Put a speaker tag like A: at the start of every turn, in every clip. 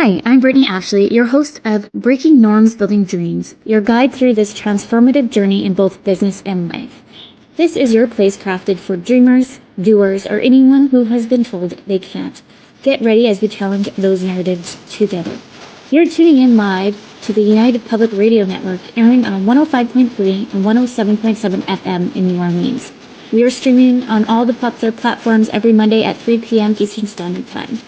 A: Hi, I'm Brittany Ashley, your host of Breaking Norms, Building Dreams, your guide through this transformative journey in both business and life. This is your place crafted for dreamers, doers, or anyone who has been told they can't. Get ready as we challenge those narratives together. You're tuning in live to the United Public Radio Network, airing on 105.3 and 107.7 FM in New Orleans. We are streaming on all the popular platforms every Monday at 3 p.m. Eastern Standard Time.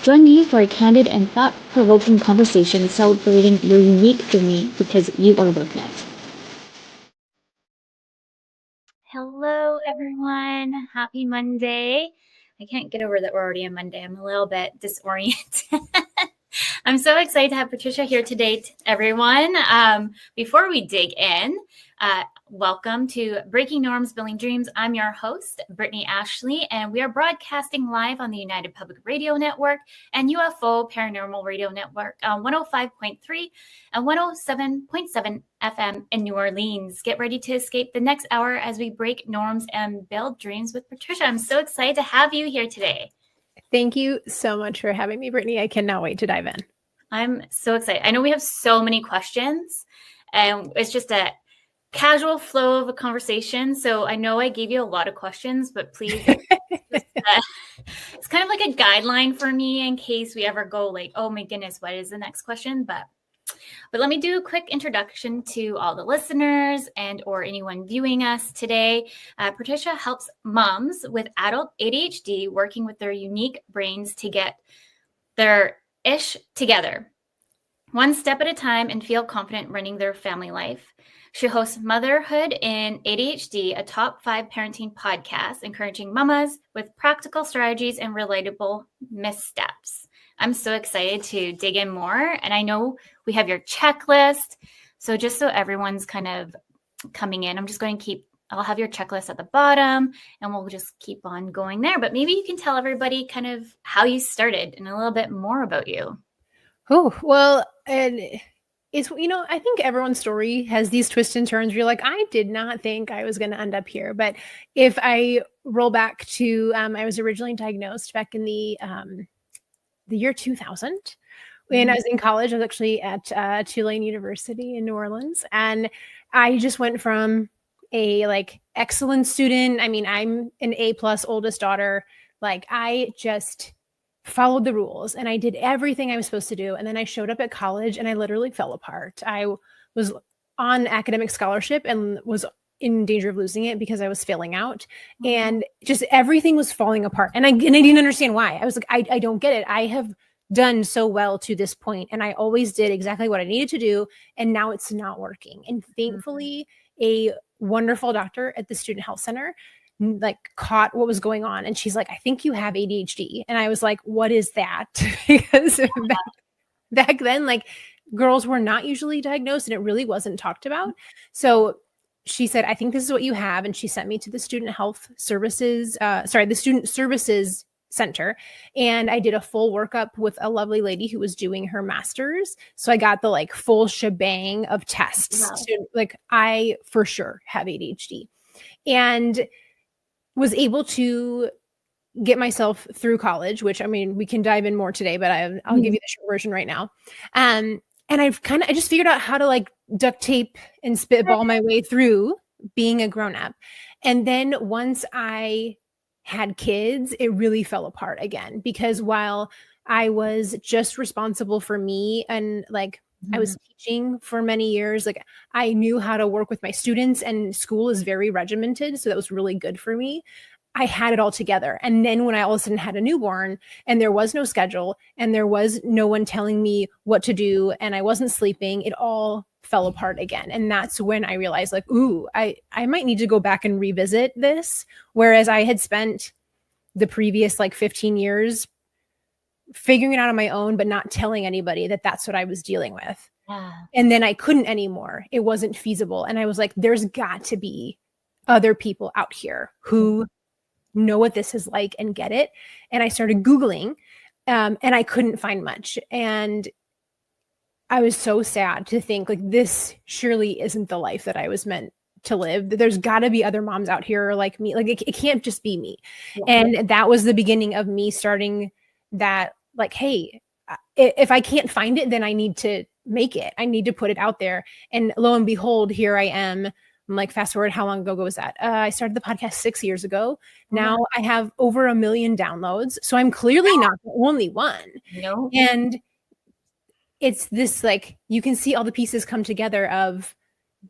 A: Join me for a candid and thought-provoking conversation celebrating your unique journey because you are worth it. Hello, everyone. Happy Monday. I can't get over that we're already on Monday. I'm a little bit disoriented. I'm so excited to have Patricia here today, everyone. Before we dig in, welcome to Breaking Norms, Building Dreams. I'm your host, Brittany Ashley, and we are broadcasting live on the United Public Radio Network and UFO Paranormal Radio Network on 105.3 and 107.7 FM in New Orleans. Get ready to escape the next hour as we break norms and build dreams with Patricia. I'm so excited to have you here today.
B: Thank you so much for having me, Brittany. I cannot wait to dive in.
A: I'm so excited. I know we have so many questions, and it's just a casual flow of a conversation. So I know I gave you a lot of questions, but please, it's kind of like a guideline for me in case we ever go like, oh my goodness, what is the next question? But let me do a quick introduction to all the listeners and or anyone viewing us today. Patricia helps moms with adult ADHD working with their unique brains to get their ish together, one step at a time, and feel confident running their family life. She hosts Motherhood in ADHD, a top 5 parenting podcast, encouraging mamas with practical strategies and relatable missteps. I'm so excited to dig in more. And I know we have your checklist. So just so everyone's kind of coming in, I'll have your checklist at the bottom and we'll just keep on going there. But maybe you can tell everybody kind of how you started and a little bit more about you.
B: Oh, well, and it's, I think everyone's story has these twists and turns where you're like, I did not think I was going to end up here. But if I roll back to, I was originally diagnosed back in the year 2000. When I was in college. I was actually at Tulane University in New Orleans. And I just went from a excellent student. I mean, I'm an A+ oldest daughter. I just followed the rules and I did everything I was supposed to do. And then I showed up at college and I literally fell apart. I was on academic scholarship and was in danger of losing it because I was failing out, and just everything was falling apart. And I didn't understand why. I was like, I don't get it. I have done so well to this point, and I always did exactly what I needed to do, and now it's not working. And thankfully, a wonderful doctor at the Student Health Center caught what was going on, and she's like, I think you have ADHD. And I was like, what is that? Because back then, girls were not usually diagnosed, and it really wasn't talked about. So she said, I think this is what you have. And she sent me to the Student Services Center. And I did a full workup with a lovely lady who was doing her master's. So I got the full shebang of tests.
A: Wow.
B: So, I for sure have ADHD, and was able to get myself through college, which, I mean, we can dive in more today, but I'll give you the short version right now. And I just figured out how to duct tape and spitball my way through being a grown-up. And then once I had kids, it really fell apart again, because while I was just responsible for me and I was teaching for many years, I knew how to work with my students, and school is very regimented. So that was really good for me. I had it all together. And then when I all of a sudden had a newborn and there was no schedule and there was no one telling me what to do and I wasn't sleeping, it all fell apart again. And that's when I realized I might need to go back and revisit this. Whereas I had spent the previous 15 years figuring it out on my own, but not telling anybody that that's what I was dealing with.
A: Yeah.
B: And then I couldn't anymore. It wasn't feasible. And I was like, there's got to be other people out here who know what this is like and get it. And I started Googling, and I couldn't find much. And I was so sad to think this surely isn't the life that I was meant to live. There's got to be other moms out here like me. It can't just be me. Yeah. And that was the beginning of me starting that, hey, if I can't find it, then I need to make it. I need to put it out there. And lo and behold, here I am. I'm like, fast forward, how long ago was that? I started the podcast 6 years ago. Now I have over 1 million downloads. So I'm clearly not the only one.
A: No.
B: And it's this, like, you can see all the pieces come together of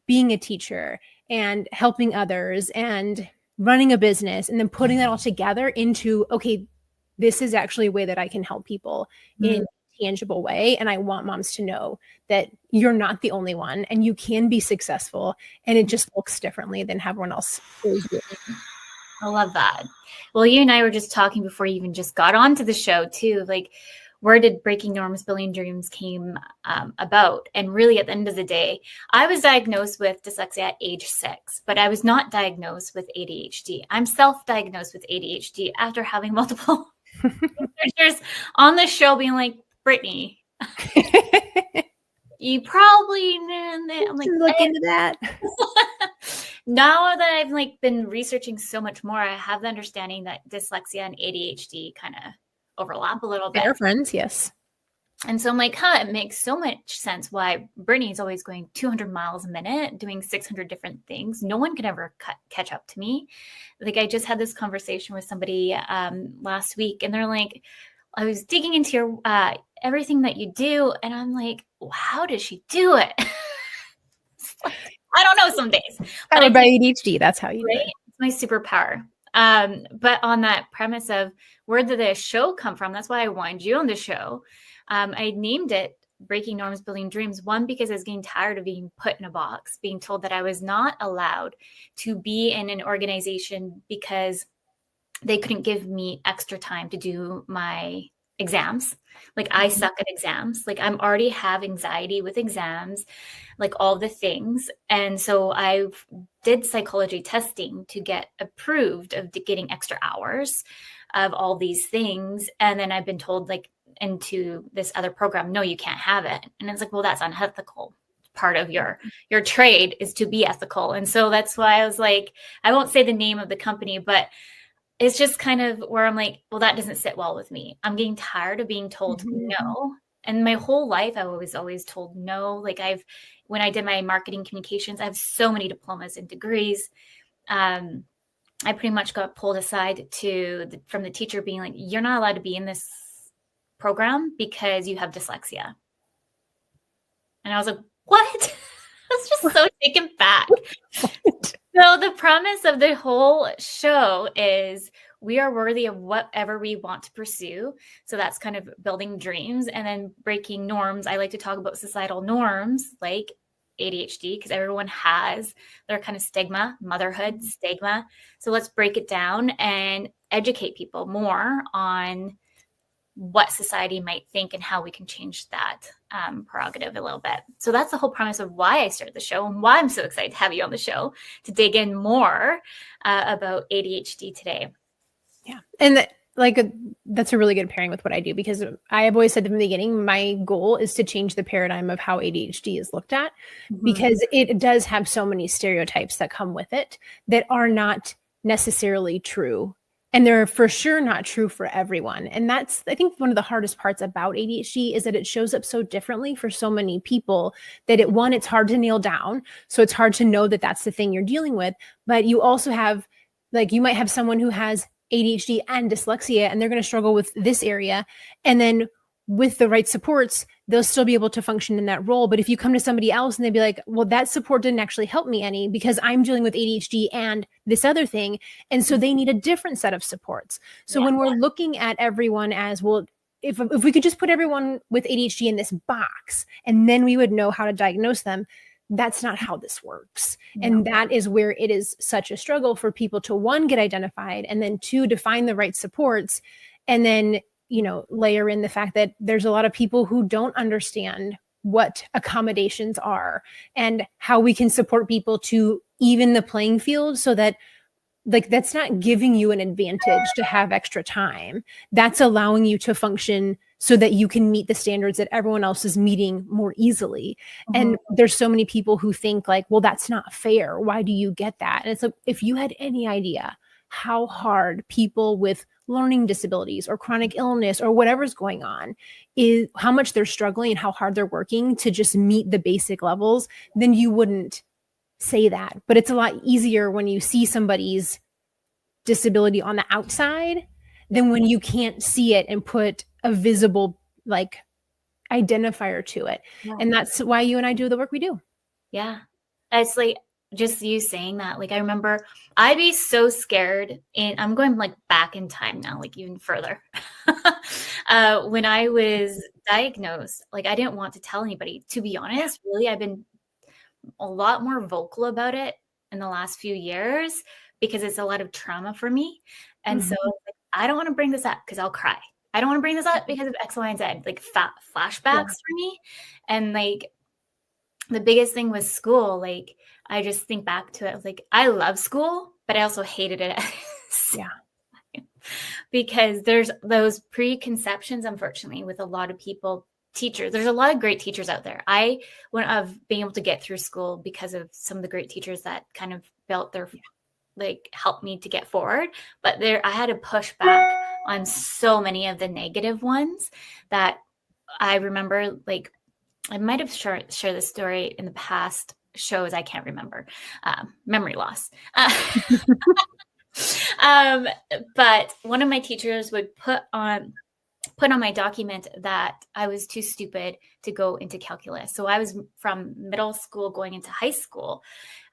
B: being a teacher and helping others and running a business, and then putting that all together into, okay, this is actually a way that I can help people in a tangible way. And I want moms to know that you're not the only one, and you can be successful, and it just looks differently than everyone else is doing.
A: I love that. Well, you and I were just talking before you even just got onto the show too. Like, where did Breaking Norms, Building Dreams came about? And really, at the end of the day, I was diagnosed with dyslexia at age 6, but I was not diagnosed with ADHD. I'm self-diagnosed with ADHD after having multiple researchers on the show being like, Brittany, you probably knew. I'm like,
B: look into that.
A: Now that I've like been researching so much more, I have the understanding that dyslexia and ADHD kind of overlap a little bit.
B: They're friends, yes.
A: And so I'm like, it makes so much sense why Brittany's always going 200 miles a minute, doing 600 different things. No one can ever catch up to me. Like, I just had this conversation with somebody last week, and they're like, I was digging into your everything that you do, and I'm like, well, how does she do it? I don't know some days.
B: Powered by ADHD, that's how you do it.
A: It's my superpower. But on that premise of where did the show come from? That's why I wanted you on the show. I named it Breaking Norms, Building Dreams. One, because I was getting tired of being put in a box, being told that I was not allowed to be in an organization because they couldn't give me extra time to do my exams. Like, I suck at exams. Like, I'm already have anxiety with exams, like all the things. And so I did psychology testing to get approved of getting extra hours of all these things. And then I've been told, like, into this other program, no, you can't have it. And it's like, well, that's unethical. Part of your trade is to be ethical. And so that's why I was like, I won't say the name of the company, but it's just kind of where I'm like, well, that doesn't sit well with me. I'm getting tired of being told no. And my whole life, I was always told no. Like, when I did my marketing communications, I have so many diplomas and degrees. I pretty much got pulled aside from the teacher being like, you're not allowed to be in this program because you have dyslexia. And I was like, what? I was just so taken back. So the premise of the whole show is we are worthy of whatever we want to pursue. So that's kind of building dreams, and then breaking norms. I like to talk about societal norms like ADHD, because everyone has their kind of stigma, motherhood stigma. So let's break it down and educate people more on what society might think and how we can change that prerogative a little bit. So that's the whole premise of why I started the show and why I'm so excited to have you on the show to dig in more about ADHD today.
B: Yeah. And that's a really good pairing with what I do, because I have always said from the beginning, my goal is to change the paradigm of how ADHD is looked at, because it does have so many stereotypes that come with it that are not necessarily true. And they're for sure not true for everyone. And that's, I think, one of the hardest parts about ADHD is that it shows up so differently for so many people that it's hard to nail down. So it's hard to know that that's the thing you're dealing with. But you also have, like, you might have someone who has ADHD and dyslexia, and they're going to struggle with this area. And then with the right supports, they'll still be able to function in that role. But if you come to somebody else and they'd be like, well, that support didn't actually help me any because I'm dealing with ADHD and this other thing. And so they need a different set of supports. So when we're looking at everyone as, well, if we could just put everyone with ADHD in this box and then we would know how to diagnose them, that's not how this works. And that is where it is such a struggle for people to, one, get identified, and then two, to find the right supports. And then, layer in the fact that there's a lot of people who don't understand what accommodations are and how we can support people to even the playing field, so that, like, that's not giving you an advantage to have extra time. That's allowing you to function so that you can meet the standards that everyone else is meeting more easily. And there's so many people who think like, well, that's not fair. Why do you get that? And it's like, if you had any idea how hard people with learning disabilities or chronic illness or whatever's going on is, how much they're struggling and how hard they're working to just meet the basic levels, then you wouldn't say that. But it's a lot easier when you see somebody's disability on the outside than when you can't see it and put a visible like identifier to it.
A: Yeah.
B: And that's why you and I do the work we do.
A: Yeah. It's like just you saying that. Like I remember I'd be so scared, and I'm going like back in time now, like even further. When I was diagnosed, like I didn't want to tell anybody. To be honest, really, I've been a lot more vocal about it in the last few years because it's a lot of trauma for me. And so like, I don't want to bring this up because I'll cry. I don't want to bring this up because of X, Y, and Z, like flashbacks for me. And like the biggest thing was school. Like I just think back to it. I was like, I love school, but I also hated it.
B: Yeah.
A: Because there's those preconceptions, unfortunately, with a lot of people, teachers. There's a lot of great teachers out there. I wouldn't have been able to get through school because of some of the great teachers that kind of built their, like, helped me to get forward. But there, I had to push back on so many of the negative ones that I remember, like, I might have shared this story in the past shows. I can't remember. Memory loss. But one of my teachers would put on my document that I was too stupid to go into calculus. So I was from middle school going into high school,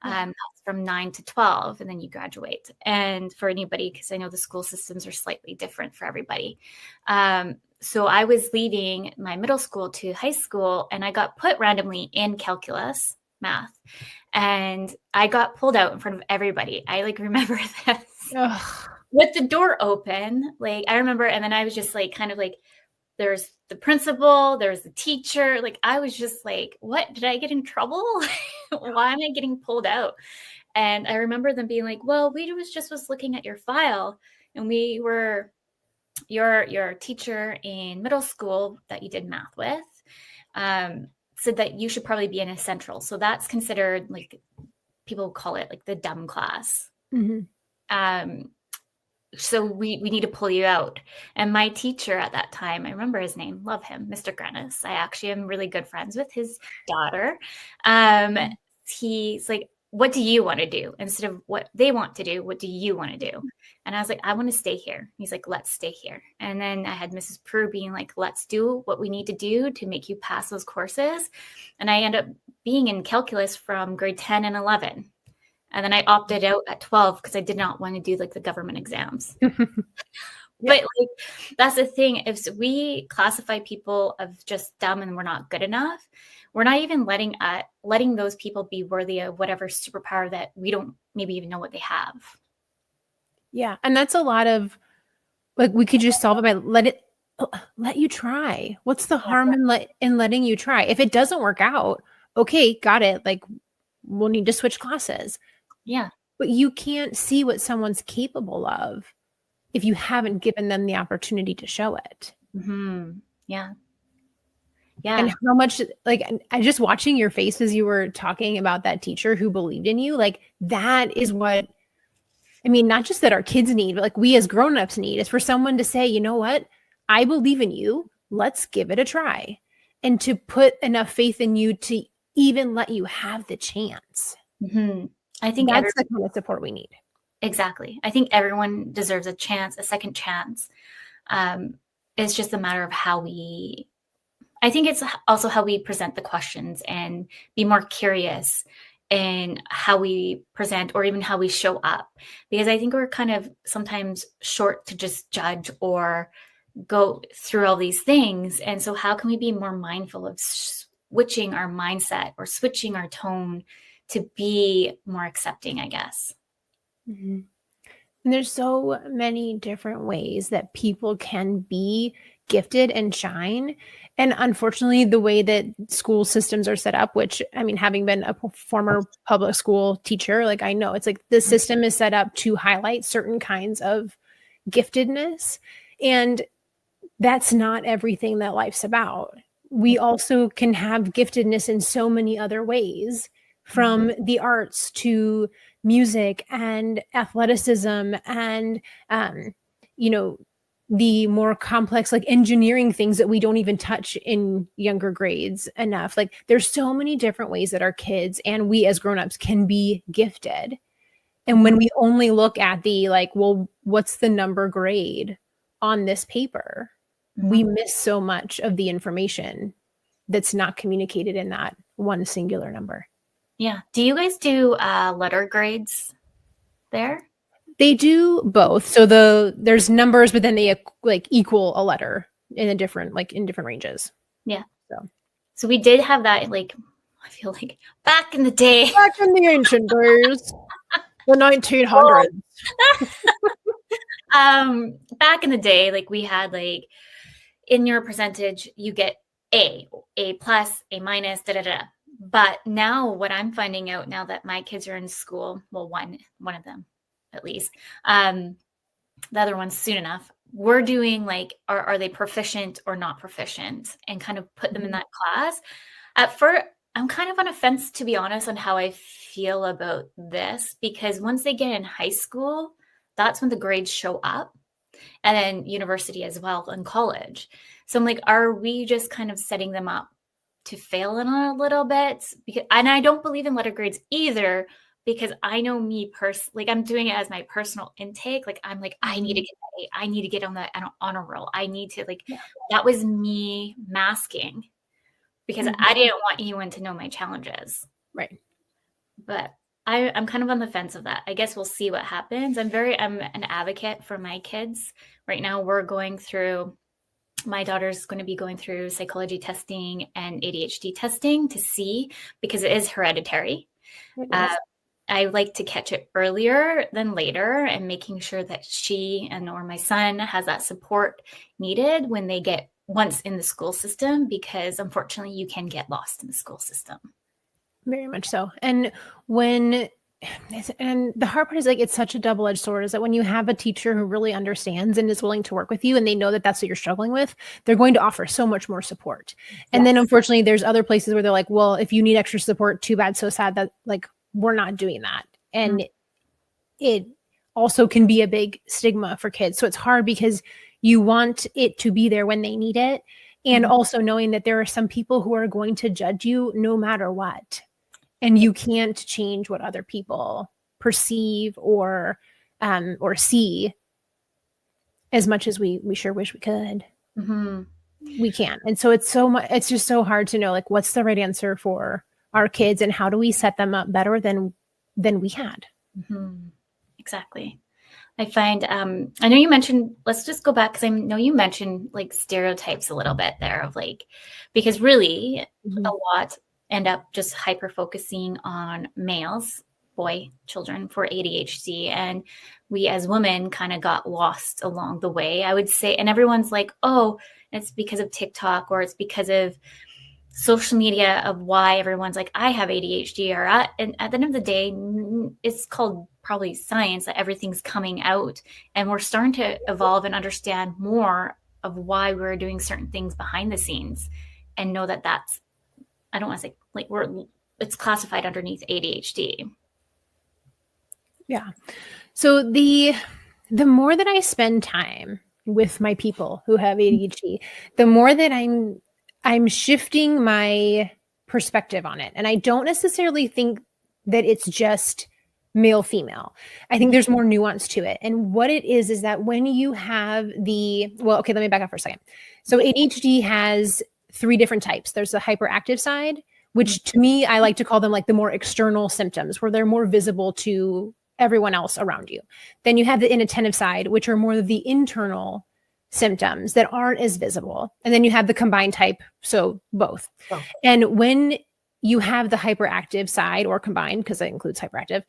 A: from 9 to 12, and then you graduate. And for anybody, because I know the school systems are slightly different for everybody. So I was leaving my middle school to high school, and I got put randomly in calculus math, and I got pulled out in front of everybody. I like remember this.
B: Ugh.
A: With the door open, like I remember, and then I was just like, kind of like, there's the principal, there's the teacher. Like, I was just like, what, did I get in trouble? Why am I getting pulled out? And I remember them being like, well, we was looking at your file, and we were your teacher in middle school that you did math with, said that you should probably be in a central. So that's considered, like, people call it like the dumb class. So we need to pull you out. And my teacher at that time, I remember his name, love him, Mr. Grennis. I actually am really good friends with his daughter. He's like, what do you want to do? Instead of what they want to do, what do you want to do? And I was like, I want to stay here. He's like, let's stay here. And then I had Mrs. Prue being like, let's do what we need to do to make you pass those courses. And I ended up being in calculus from grade 10 and 11. And then I opted out at 12 because I did not want to do like the government exams. But like, that's the thing. If we classify people of just dumb and we're not good enough, we're not even letting those people be worthy of whatever superpower that we don't maybe even know what they have.
B: Yeah. And that's a lot of, like, we could just solve it by let you try. What's the harm in letting you try? If it doesn't work out, okay, got it. Like, we'll need to switch classes.
A: Yeah.
B: But you can't see what someone's capable of if you haven't given them the opportunity to show it.
A: Yeah. Yeah.
B: And how much, like, I just watching your face as you were talking about that teacher who believed in you, like, that is what, I mean, not just that our kids need, but like we as grownups need, is for someone to say, you know what, I believe in you. Let's give it a try. And to put enough faith in you to even let you have the chance.
A: I think
B: that's the kind of support we need.
A: Exactly. I think everyone deserves a chance, a second chance. It's just a matter of I think it's also how we present the questions and be more curious in how we present or even how we show up. Because I think we're kind of sometimes short to just judge or go through all these things. And so how can we be more mindful of switching our mindset or switching our tone to be more accepting, I guess?
B: And there's so many different ways that people can be gifted and shine. And unfortunately, the way that school systems are set up, which, I mean, having been a former public school teacher, like, I know it's like the system is set up to highlight certain kinds of giftedness. And that's not everything that life's about. We also can have giftedness in so many other ways from the arts to music and athleticism and, you know, the more complex like engineering things that we don't even touch in younger grades enough. Like there's so many different ways that our kids and we as grownups can be gifted. And when we only look at the like, well, what's the number grade on this paper? We miss so much of the information that's not communicated in that one singular number.
A: Yeah. Do you guys do letter grades there?
B: They do both. So there's numbers, but then they like equal a letter in different ranges.
A: Yeah. So we did have that, like, I feel like back in the day.
B: Back in the ancient days, the 1900s.
A: Back in the day, like we had like in your percentage, you get A plus, A minus, da da da. But now what I'm finding out now that my kids are in school, well, one of them at least, the other one's soon enough, we're doing like, are they proficient or not proficient, and kind of put them in that class. At first, I'm kind of on a fence, to be honest, on how I feel about this, because once they get in high school, that's when the grades show up, and then university as well, and college. So I'm like, are we just kind of setting them up to fail in a little bit? And I don't believe in letter grades either, because I know me personally, like I'm doing it as my personal intake. Like I'm like, I need to get an A. I need to get on the honor roll. I need to that was me masking, because I didn't want anyone to know my challenges.
B: Right.
A: But I'm kind of on the fence of that. I guess we'll see what happens. I'm an advocate for my kids. Right now my daughter's going to be going through psychology testing and ADHD testing to see, because it is hereditary. I like to catch it earlier than later, and making sure that she or my son has that support needed when they get once in the school system, because unfortunately you can get lost in the school system.
B: Very much so. And the hard part is like, it's such a double-edged sword, is that when you have a teacher who really understands and is willing to work with you, and they know that that's what you're struggling with, they're going to offer so much more support. And then unfortunately there's other places where they're like, well, if you need extra support, too bad, so sad, that like, we're not doing that. And it also can be a big stigma for kids. So it's hard, because you want it to be there when they need it. And also knowing that there are some people who are going to judge you no matter what. And you can't change what other people perceive or see, as much as we sure wish we could. We can't. And so it's just so hard to know, like, what's the right answer for our kids, and how do we set them up better than we had.
A: Exactly. I find, I know you mentioned, let's just go back, because I know you mentioned like stereotypes a little bit there of like, because really a lot end up just hyper focusing on children for ADHD. And we as women kind of got lost along the way, I would say. And everyone's like, oh, it's because of TikTok, or it's because of social media, of why everyone's like, I have ADHD, and at the end of the day, it's called probably science, that everything's coming out, and we're starting to evolve and understand more of why we're doing certain things behind the scenes, and know that that's, I don't want to say like it's classified underneath ADHD.
B: Yeah. So the more that I spend time with my people who have ADHD, the more that I'm shifting my perspective on it. And I don't necessarily think that it's just male, female. I think there's more nuance to it. And what it is that when you have let me back up for a second. So ADHD has 3 different types. There's the hyperactive side, which to me, I like to call them like the more external symptoms, where they're more visible to everyone else around you. Then you have the inattentive side, which are more of the internal symptoms that aren't as visible. And then you have the combined type. So both. Oh. And when you have the hyperactive side, or combined, because that includes hyperactive,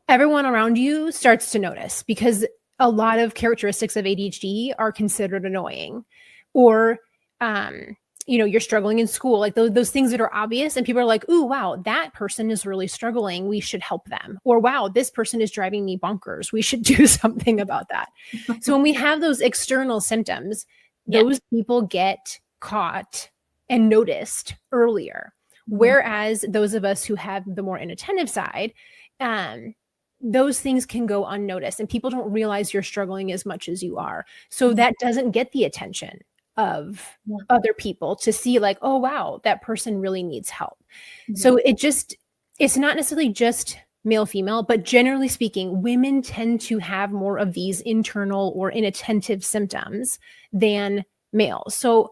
B: everyone around you starts to notice, because a lot of characteristics of ADHD are considered annoying, or, you're struggling in school, like those things that are obvious, and people are like, ooh, wow, that person is really struggling. We should help them. Or wow, this person is driving me bonkers. We should do something about that. So when we have those external symptoms, those people get caught and noticed earlier. Whereas those of us who have the more inattentive side, those things can go unnoticed and people don't realize you're struggling as much as you are. So that doesn't get the attention of other people to see like, oh, wow, that person really needs help. So it's not necessarily just male, female, but generally speaking, women tend to have more of these internal or inattentive symptoms than males. So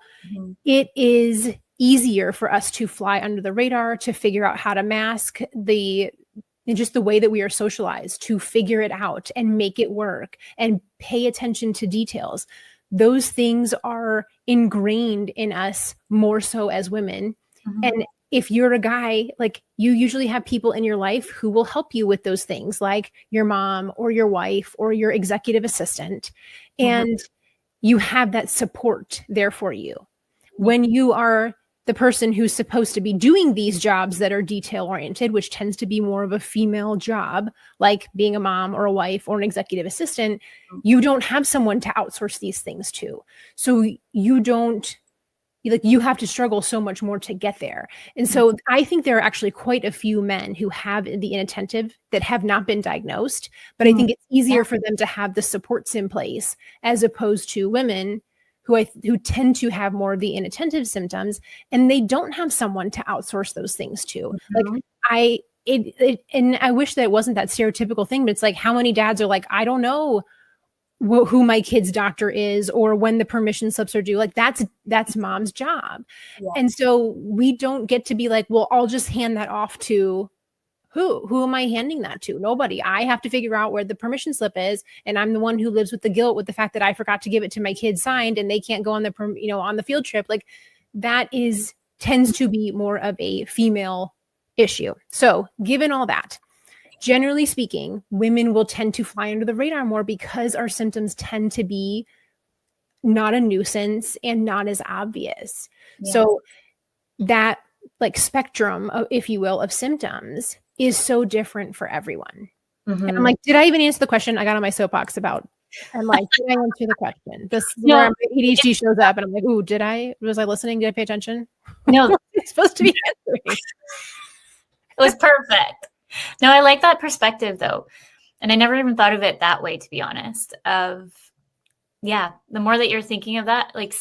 B: it is easier for us to fly under the radar, to figure out how to mask just the way that we are socialized, to figure it out and make it work and pay attention to details. Those things are ingrained in us more so as women. And if you're a guy, like you usually have people in your life who will help you with those things, like your mom or your wife or your executive assistant. And you have that support there for you. When you are the person who's supposed to be doing these jobs that are detail oriented, which tends to be more of a female job, like being a mom or a wife or an executive assistant, you don't have someone to outsource these things to. So you have to struggle so much more to get there. And so I think there are actually quite a few men who have the inattentive that have not been diagnosed, but I think it's easier for them to have the supports in place as opposed to women who tend to have more of the inattentive symptoms, and they don't have someone to outsource those things to. Like and I wish that it wasn't that stereotypical thing, but it's like how many dads are like, I don't know who my kid's doctor is or when the permission slips are due. Like that's mom's job. And so we don't get to be like, well, I'll just hand that off to who am I handing that to? Nobody. I have to figure out where the permission slip is. And I'm the one who lives with the guilt with the fact that I forgot to give it to my kid signed and they can't go on the field trip. Like that tends to be more of a female issue. So given all that, generally speaking, women will tend to fly under the radar more because our symptoms tend to be not a nuisance and not as obvious. So that like spectrum of, if you will, of symptoms is so different for everyone. And I'm like, did I even answer the question? I got on my soapbox about, I'm like, did I answer the question? This is where my ADHD shows up and I'm like, ooh, was I listening? Did I pay attention?
A: No,
B: it's supposed to be answering.
A: It was perfect. No, I like that perspective though. And I never even thought of it that way, to be honest, the more that you're thinking of that, like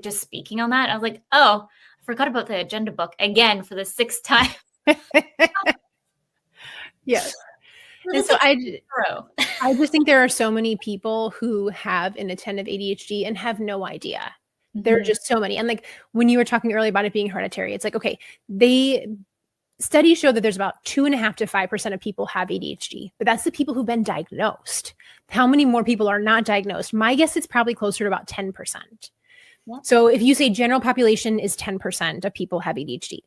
A: just speaking on that, I was like, oh, I forgot about the agenda book again for the 6th time.
B: Yes. And so I just think there are so many people who have inattentive ADHD and have no idea. There are just so many. And like when you were talking earlier about it being hereditary, it's like, okay, studies show that there's about 2.5% to 5% of people have ADHD, but that's the people who've been diagnosed. How many more people are not diagnosed? My guess it's probably closer to about 10%. So if you say general population is 10% of people have ADHD.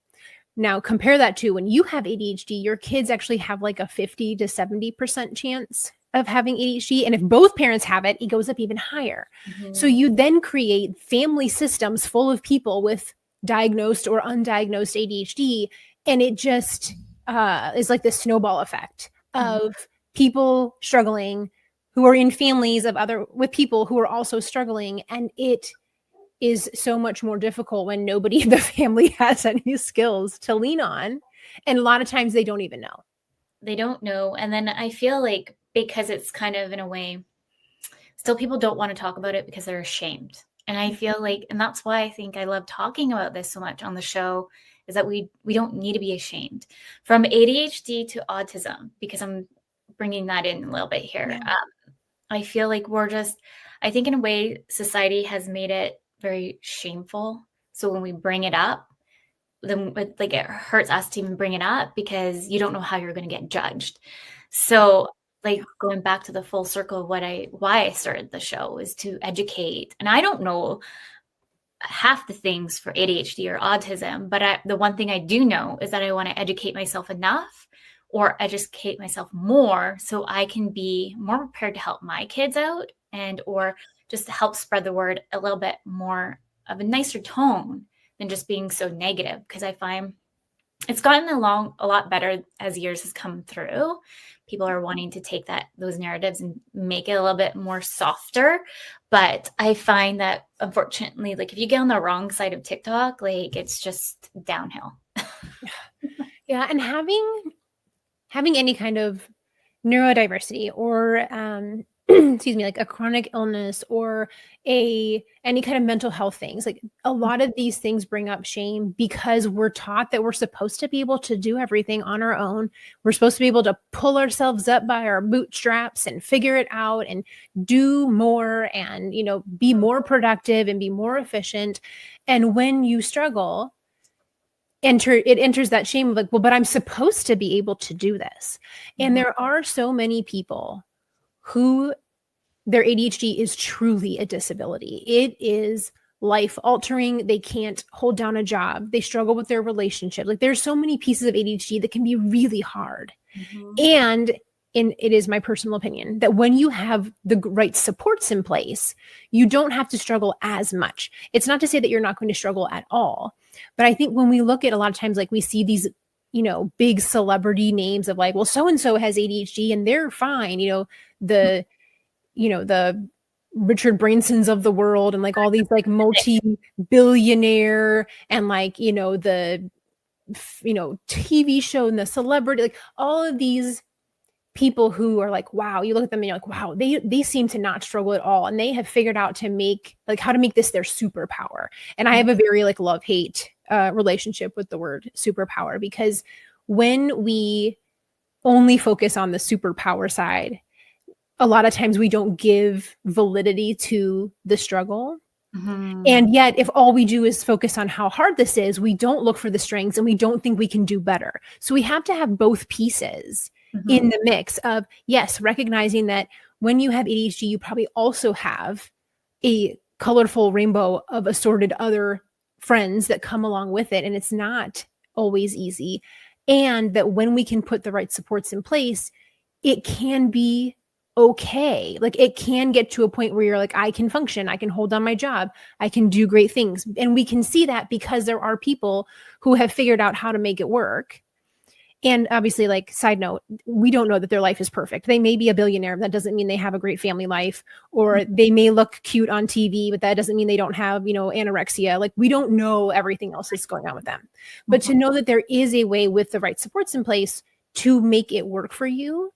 B: Now compare that to when you have ADHD, your kids actually have like a 50 to 70% chance of having ADHD. And if both parents have it, it goes up even higher. So you then create family systems full of people with diagnosed or undiagnosed ADHD. And it just is like this snowball effect of people struggling who are in families with people who are also struggling. And it is so much more difficult when nobody in the family has any skills to lean on. And a lot of times they don't even know.
A: They don't know. And then I feel like because it's kind of in a way, still people don't want to talk about it because they're ashamed. And I feel like, and that's why I think I love talking about this so much on the show, is that we don't need to be ashamed. From ADHD to autism, because I'm bringing that in a little bit here. I feel like I think in a way, society has made it very shameful. So when we bring it up, then it hurts us to even bring it up because you don't know how you're going to get judged. So like going back to the full circle of why I started the show is to educate. And I don't know half the things for ADHD or autism, but the one thing I do know is that I want to educate myself enough or educate myself more so I can be more prepared to help my kids out or just to help spread the word a little bit more of a nicer tone than just being so negative. Because I find it's gotten along a lot better as years has come through. People are wanting to take those narratives and make it a little bit more softer. But I find that unfortunately, like if you get on the wrong side of TikTok, like it's just downhill.
B: Yeah. And having any kind of neurodiversity or excuse me, like a chronic illness or any kind of mental health things, like a lot of these things bring up shame because we're taught that we're supposed to be able to do everything on our own. We're supposed to be able to pull ourselves up by our bootstraps and figure it out and do more and, be more productive and be more efficient. And when you struggle, it enters that shame of like, well, but I'm supposed to be able to do this. And there are so many people who their ADHD is truly a disability. It is life altering. They can't hold down a job. They struggle with their relationship. Like there's so many pieces of ADHD that can be really hard. And it is my personal opinion that when you have the right supports in place, you don't have to struggle as much. It's not to say that you're not going to struggle at all. But I think when we look at a lot of times, like we see these, big celebrity names of like, well, so-and-so has ADHD and they're fine, the Richard Bransons of the world and like all these like multi-billionaire and like, the, TV show and the celebrity, like all of these people who are like, wow, you look at them and you're like, wow, they seem to not struggle at all. And they have figured out how to make this their superpower. And I have a very like love-hate relationship with the word superpower, because when we only focus on the superpower side, a lot of times we don't give validity to the struggle. And yet, if all we do is focus on how hard this is, we don't look for the strengths and we don't think we can do better. So we have to have both pieces in the mix of, yes, recognizing that when you have ADHD, you probably also have a colorful rainbow of assorted other friends that come along with it. And it's not always easy. And that when we can put the right supports in place, it can be okay. Like it can get to a point where you're like, I can function, I can hold down my job, I can do great things. And we can see that because there are people who have figured out how to make it work. And obviously, like, side note, we don't know that their life is perfect. They may be a billionaire. That doesn't mean they have a great family life, or they may look cute on TV, but that doesn't mean they don't have, anorexia. Like, we don't know everything else that's going on with them. But to know that there is a way with the right supports in place to make it work for you,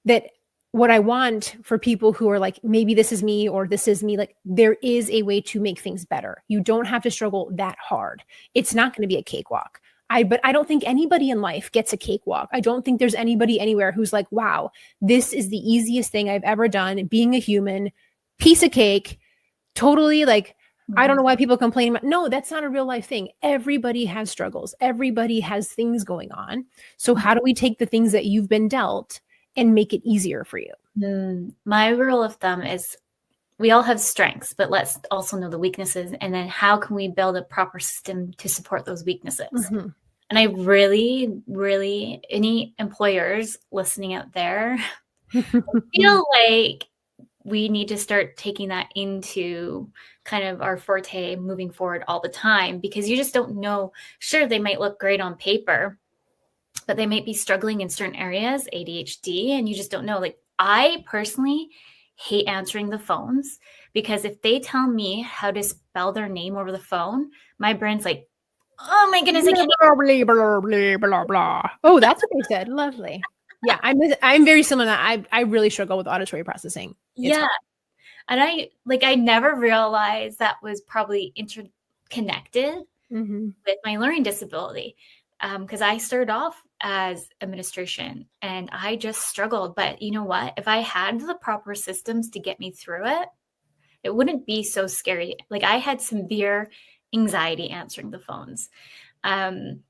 B: that what I want for people who are like, maybe this is me or this is me, like there is a way to make things better. You don't have to struggle that hard. It's not going to be a cakewalk. But I don't think anybody in life gets a cakewalk. I don't think there's anybody anywhere who's like, wow, this is the easiest thing I've ever done. Being a human, piece of cake, totally like, I don't know why people complain about, no, that's not a real life thing. Everybody has struggles. Everybody has things going on. So how do we take the things that you've been dealt and make it easier for you?
A: My rule of thumb is we all have strengths, but let's also know the weaknesses. And then how can we build a proper system to support those weaknesses? And I really, really, any employers listening out there, feel like we need to start taking that into kind of our forte moving forward all the time, because you just don't know. Sure, they might look great on paper, but they might be struggling in certain areas, ADHD, and you just don't know. Like, I personally hate answering the phones, because if they tell me how to spell their name over the phone, my brain's like, oh my goodness, I can't.
B: Blah, blah, blah, blah, blah. Oh, that's what they said. Lovely. Yeah, I'm very similar to that. I really struggle with auditory processing.
A: It's hard. And I never realized that was probably interconnected with my learning disability. Because I started off as administration and I just struggled. But you know what? If I had the proper systems to get me through it, it wouldn't be so scary. Like, I had severe anxiety answering the phones. And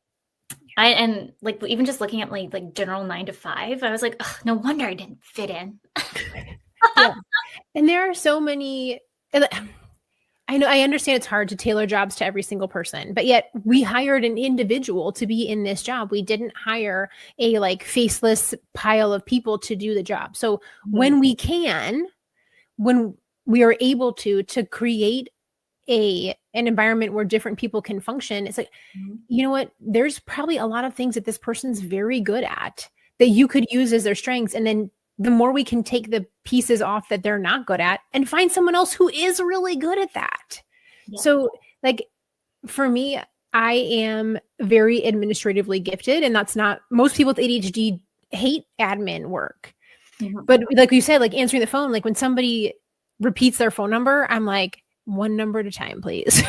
A: like, even just looking at like general 9 to 5, I was like, no wonder I didn't fit in.
B: Yeah. And there are so many, I know, I understand it's hard to tailor jobs to every single person, but yet we hired an individual to be in this job. We didn't hire a like faceless pile of people to do the job. So when we are able to create an environment where different people can function, it's like, you know what, there's probably a lot of things that this person's very good at that you could use as their strengths. And then the more we can take the pieces off that they're not good at and find someone else who is really good at that. Yeah. So like, for me, I am very administratively gifted, and that's not most people with ADHD hate admin work.
A: Mhm.
B: But like you said, like answering the phone, like when somebody repeats their phone number, I'm like, one number at a time, please.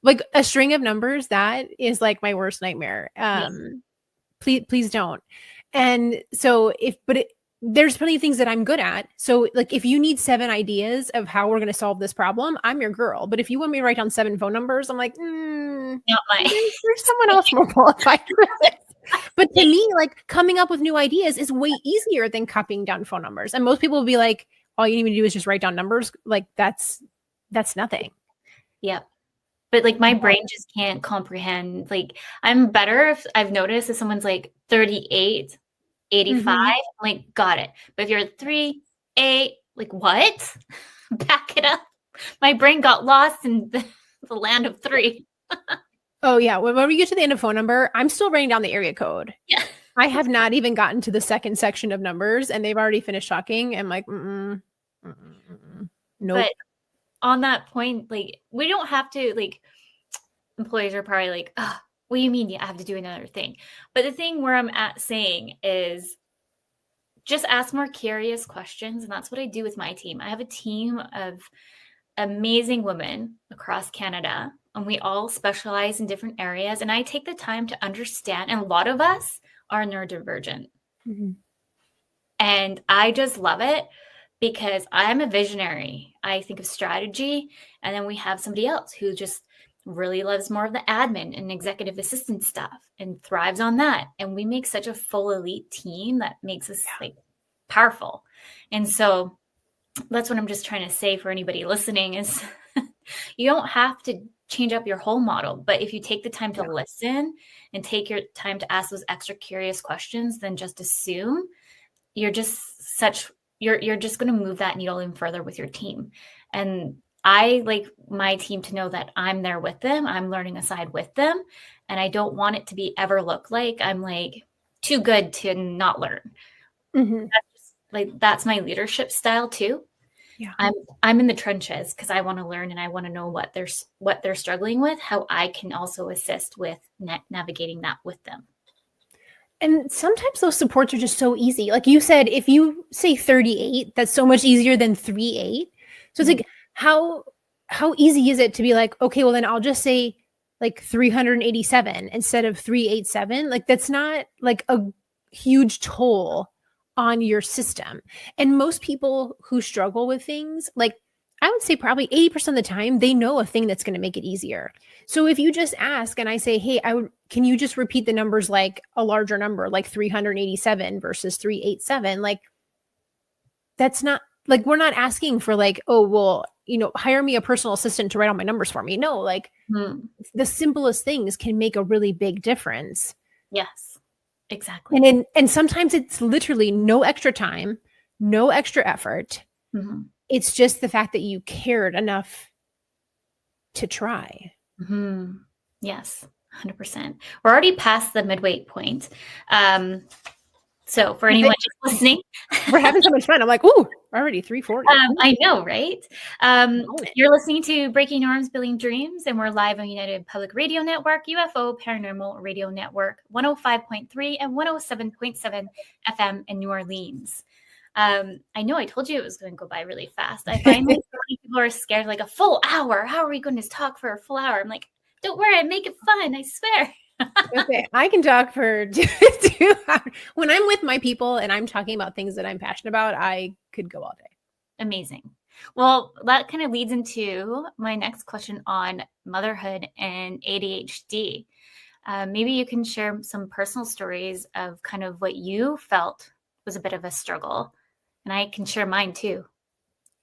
B: like a string of numbers, that is like my worst nightmare.
A: Yes.
B: Please don't. And so there's plenty of things that I'm good at. So like if you need 7 ideas of how we're going to solve this problem, I'm your girl. But if you want me to write down 7 phone numbers, I'm like,
A: Not mine.
B: there's someone else more qualified for this. But to me, like coming up with new ideas is way easier than copying down phone numbers. And most people will be like, all you need me to do is just write down numbers. Like that's nothing.
A: Yeah. But like my brain just can't comprehend. Like I'm better if I've noticed if someone's like 38, 85, I'm like, got it. But if you're 3, 8, like what? Back it up. My brain got lost in the land of 3.
B: Oh yeah. When we get to the end of phone number, I'm still writing down the area code.
A: Yeah.
B: I have not even gotten to the second section of numbers and they've already finished talking. I'm like, nope.
A: But on that point, like we don't have to, like employees are probably like, oh, what do you mean I have to do another thing? But the thing where I'm at saying is just ask more curious questions. And that's what I do with my team. I have a team of amazing women across Canada, and we all specialize in different areas. And I take the time to understand, and a lot of us are neurodivergent. And I just love it because I'm a visionary. I think of strategy, and then we have somebody else who just really loves more of the admin and executive assistant stuff and thrives on that. And we make such a full elite team that makes us like powerful. And so that's what I'm just trying to say for anybody listening is you don't have to change up your whole model, but if you take the time to listen and take your time to ask those extra curious questions, then just assume you're just you're just going to move that needle in further with your team. And I like my team to know that I'm there with them. I'm learning aside with them. And I don't want it to be ever look like I'm like too good to not learn. That's just, like, that's my leadership style too.
B: Yeah.
A: I'm in the trenches because I want to learn and I want to know what they're struggling with, how I can also assist with navigating that with them.
B: And sometimes those supports are just so easy. Like you said, if you say 38, that's so much easier than 38. So it's like, how easy is it to be like, okay, well then I'll just say like 387 instead of 387. Like that's not like a huge toll on your system. And most people who struggle with things, like I would say probably 80% of the time, they know a thing that's going to make it easier. So if you just ask and I say, hey, can you just repeat the numbers like a larger number, like 387 versus 387? Like that's not like, we're not asking for like, oh, well, hire me a personal assistant to write all my numbers for me. No, like the simplest things can make a really big difference.
A: Yes, exactly.
B: And sometimes it's literally no extra time, no extra effort. It's just the fact that you cared enough to try.
A: Yes, 100%. We're already past the midway point. So for anyone just listening,
B: we're having so much fun. I'm like, ooh, already 3:40.
A: I know, right? You're listening to Breaking Norms, Building Dreams, and we're live on United Public Radio Network, UFO Paranormal Radio Network, 105.3 and 107.7 FM in New Orleans. I know I told you it was going to go by really fast. I find like so many people are scared, like a full hour. How are we going to talk for a full hour? I'm like, don't worry, I make it fun. I swear.
B: Okay, I can talk for 2 hours. When I'm with my people and I'm talking about things that I'm passionate about, I could go all day.
A: Amazing. Well, that kind of leads into my next question on motherhood and ADHD. Maybe you can share some personal stories of kind of what you felt was a bit of a struggle, and I can share mine too.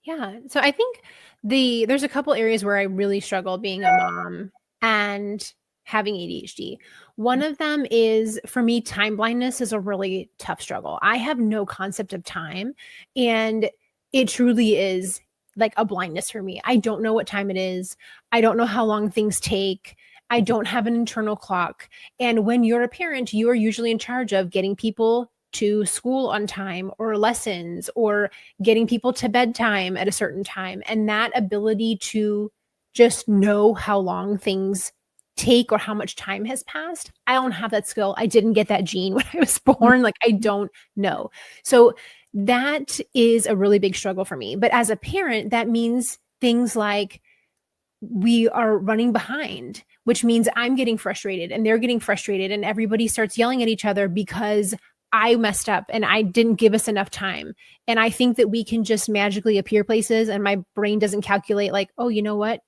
B: Yeah. So I think there's a couple areas where I really struggle being a mom and having ADHD. One of them is, for me, time blindness is a really tough struggle. I have no concept of time, and it truly is like a blindness for me. I don't know what time it is. I don't know how long things take. I don't have an internal clock. And when you're a parent, you are usually in charge of getting people to school on time or lessons or getting people to bedtime at a certain time. And that ability to just know how long things take or how much time has passed. I don't have that skill. I didn't get that gene when I was born. Like, I don't know. So that is a really big struggle for me. But as a parent, that means things like we are running behind, which means I'm getting frustrated and they're getting frustrated and everybody starts yelling at each other because I messed up and I didn't give us enough time. And I think that we can just magically appear places and my brain doesn't calculate like, oh, you know what?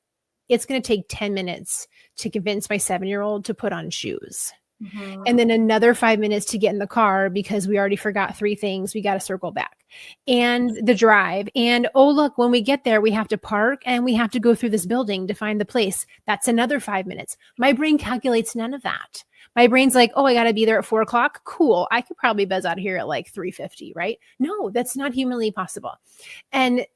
B: It's going to take 10 minutes to convince my 7-year-old to put on shoes.
A: Mm-hmm.
B: And then another 5 minutes to get in the car because we already forgot 3 things. We got to circle back and the drive. And oh, look, when we get there, we have to park and we have to go through this building to find the place. That's another 5 minutes. My brain calculates none of that. My brain's like, oh, I got to be there at 4:00. Cool. I could probably buzz out of here at like 3:50, right? No, that's not humanly possible. And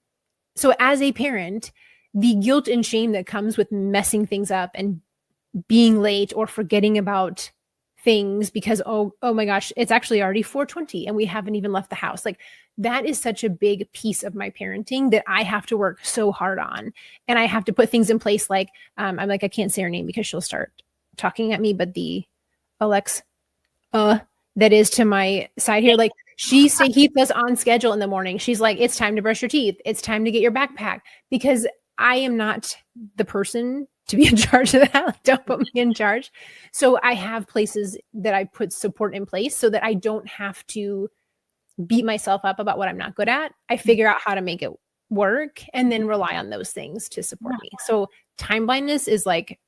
B: so as a parent, the guilt and shame that comes with messing things up and being late or forgetting about things because, oh my gosh, it's actually already 4:20 and we haven't even left the house. Like, that is such a big piece of my parenting that I have to work so hard on. And I have to put things in place. Like, I'm like, I can't say her name because she'll start talking at me, but the Alexa, that is to my side here. Like, she keeps us on schedule in the morning. She's like, it's time to brush your teeth. It's time to get your backpack, because I am not the person to be in charge of that. Like, don't put me in charge. So I have places that I put support in place so that I don't have to beat myself up about what I'm not good at. I figure out how to make it work and then rely on those things to support me. So time blindness is like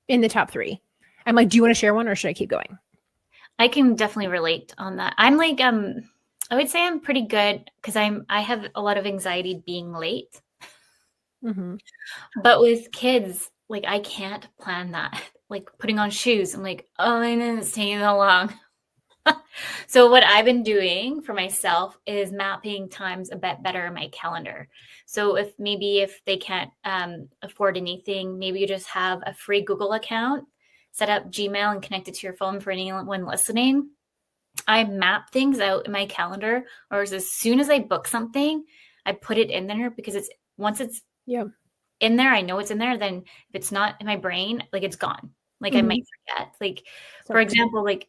B: in the top 3. I'm like, do you want to share one or should I keep going?
A: I can definitely relate on that. I'm like, I would say I'm pretty good because I have a lot of anxiety being late.
B: Mm-hmm.
A: But with kids, like, I can't plan that. Like, putting on shoes, I'm like, oh, I know it's taking that long. So what I've been doing for myself is mapping times a bit better in my calendar. So if they can't afford anything, maybe you just have a free Google account, set up Gmail and connect it to your phone for anyone listening. I map things out in my calendar, or as soon as I book something, I put it in there, because once it's in there, I know it's in there. Then if it's not in my brain, like, it's gone. Like, I might forget. Like, for example, like,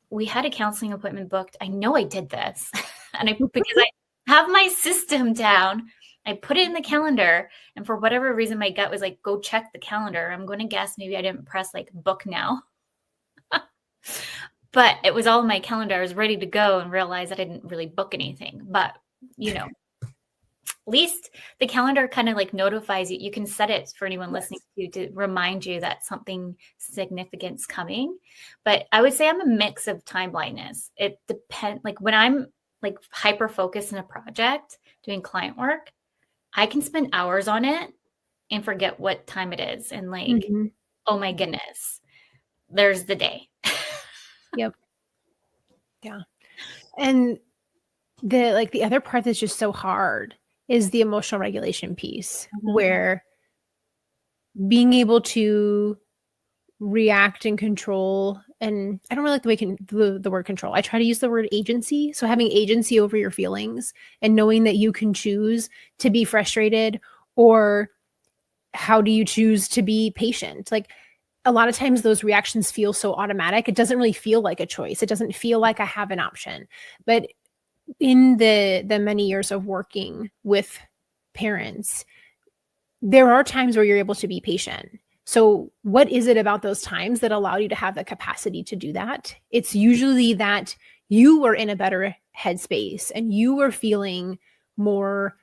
A: we had a counseling appointment booked. I know I did this. And because I have my system down, I put it in the calendar. And for whatever reason, my gut was like, go check the calendar. I'm going to guess maybe I didn't press like book now. But it was all in my calendar. I was ready to go and realized I didn't really book anything. But, at least the calendar kind of like notifies you. You can set it for anyone listening to remind you that something significant's coming. But I would say I'm a mix of time blindness. It depends. Like, when I'm like hyper focused in a project doing client work, I can spend hours on it and forget what time it is. And like, oh my goodness, there's the day.
B: Yep. Yeah. And the other part that's just so hard is the emotional regulation piece, where being able to react and control, and I don't really like the word control. I try to use the word agency. So having agency over your feelings and knowing that you can choose to be frustrated, or how do you choose to be patient? Like, a lot of times those reactions feel so automatic. It doesn't really feel like a choice. It doesn't feel like I have an option. But in the many years of working with parents, there are times where you're able to be patient. So what is it about those times that allow you to have the capacity to do that? It's usually that you were in a better headspace and you were feeling more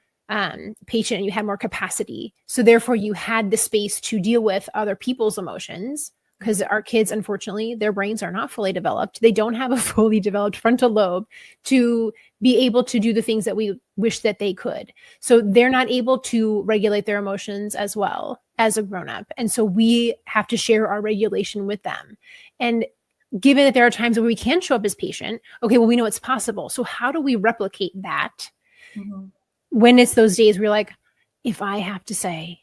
B: patient and you had more capacity. So therefore you had the space to deal with other people's emotions, because our kids, unfortunately, their brains are not fully developed. They don't have a fully developed frontal lobe to be able to do the things that we wish that they could. So they're not able to regulate their emotions as well as a grown-up. And so we have to share our regulation with them. And given that there are times where we can show up as patient, okay, well, we know it's possible. So how do we replicate that when it's those days where you're like, if I have to say,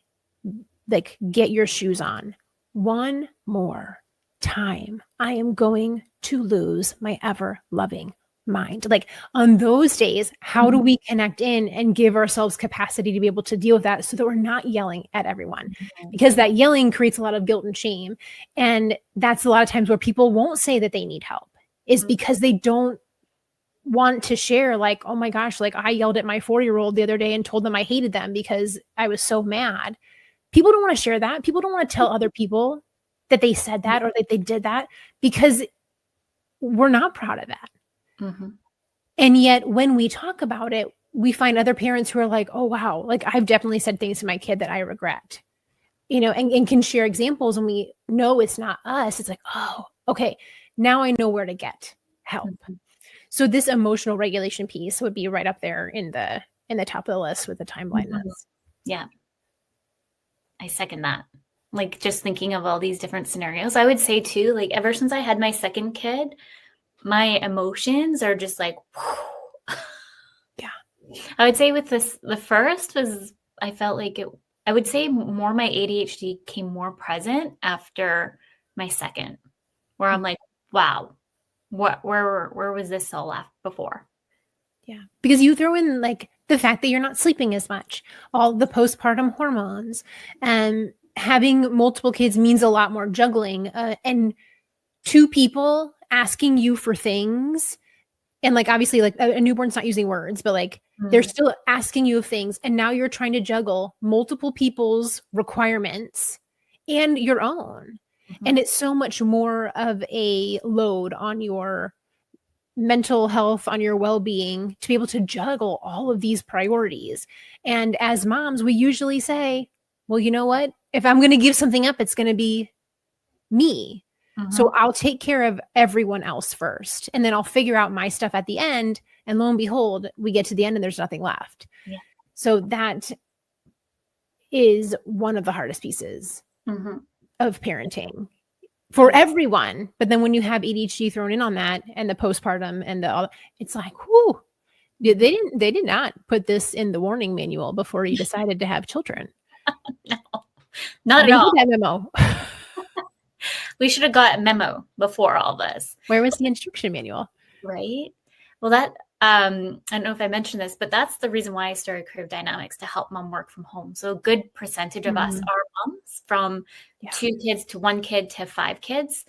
B: like, get your shoes on one more time, I am going to lose my ever loving mind. Like on those days, how do we connect in and give ourselves capacity to be able to deal with that so that we're not yelling at everyone? Because that yelling creates a lot of guilt and shame. And that's a lot of times where people won't say that they need help, is because they don't want to share, like, oh my gosh, like I yelled at my 4-year-old the other day and told them I hated them because I was so mad. People don't want to share that. People don't want to tell other people that they said that or that they did that, because we're not proud of that. And yet when we talk about it, we find other parents who are like, oh, wow, like I've definitely said things to my kid that I regret, and can share examples, and we know it's not us. It's like, oh, okay, now I know where to get help. So this emotional regulation piece would be right up there in the top of the list with the time blindness.
A: Yeah. I second that. Like just thinking of all these different scenarios, I would say too, like ever since I had my second kid, my emotions are just like,
B: yeah.
A: I would say with the first was, I felt like I would say more my ADHD came more present after my second, where I'm like, wow, where was this all left before?
B: Yeah. Because you throw in like the fact that you're not sleeping as much, all the postpartum hormones, and having multiple kids means a lot more juggling, and two people asking you for things. And like, obviously like a newborn's not using words, but like they're still asking you of things. And now you're trying to juggle multiple people's requirements and your own. And it's so much more of a load on your mental health, on your well-being, to be able to juggle all of these priorities. And as moms, we usually say, well, you know what? If I'm going to give something up, it's going to be me. So I'll take care of everyone else first, and then I'll figure out my stuff at the end. And lo and behold, we get to the end and there's nothing left.
A: Yeah.
B: So that is one of the hardest pieces of parenting for everyone. But then when you have ADHD thrown in on that, and the postpartum and it's like, whoo, they did not put this in the warning manual before you decided to have children.
A: No, not at all.
B: That memo.
A: We should have got a memo before all this.
B: Where was the instruction manual?
A: Right. Well, that I don't know if I mentioned this, but that's the reason why I started Creative Dynamics, to help mom work from home. So a good percentage of us are moms, from 2 kids to 1 kid to 5 kids.